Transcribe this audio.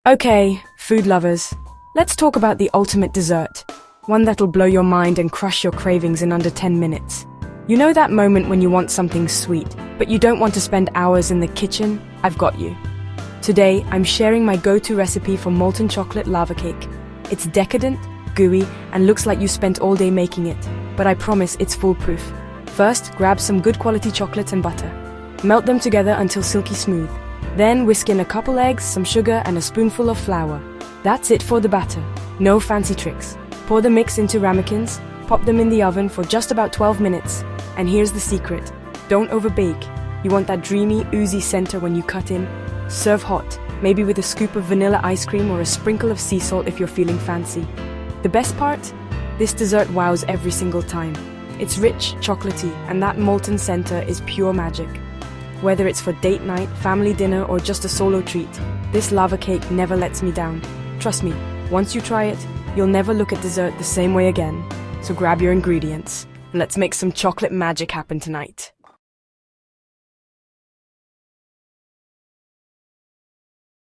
Okay, food lovers, let's talk about the ultimate dessert. One that'll blow your mind and crush your cravings in under 10 minutes. You know that moment when you want something sweet, but you don't want to spend hours in the kitchen? I've got you. Today, I'm sharing my go-to recipe for molten chocolate lava cake. It's decadent, gooey, and looks like you spent all day making it, but I promise it's foolproof. First, grab some good quality chocolate and butter. Melt them together until silky smooth. Then whisk in a couple eggs, some sugar, and a spoonful of flour. That's it for the batter. No fancy tricks. Pour the mix into ramekins, pop them in the oven for just about 12 minutes. And here's the secret. Don't overbake. You want that dreamy, oozy center when you cut in. Serve hot, maybe with a scoop of vanilla ice cream or a sprinkle of sea salt if you're feeling fancy. The best part? This dessert wows every single time. It's rich, chocolatey, and that molten center is pure magic. Whether it's for date night, family dinner, or just a solo treat, this lava cake never lets me down. Trust me, once you try it, you'll never look at dessert the same way again. So grab your ingredients, and let's make some chocolate magic happen tonight.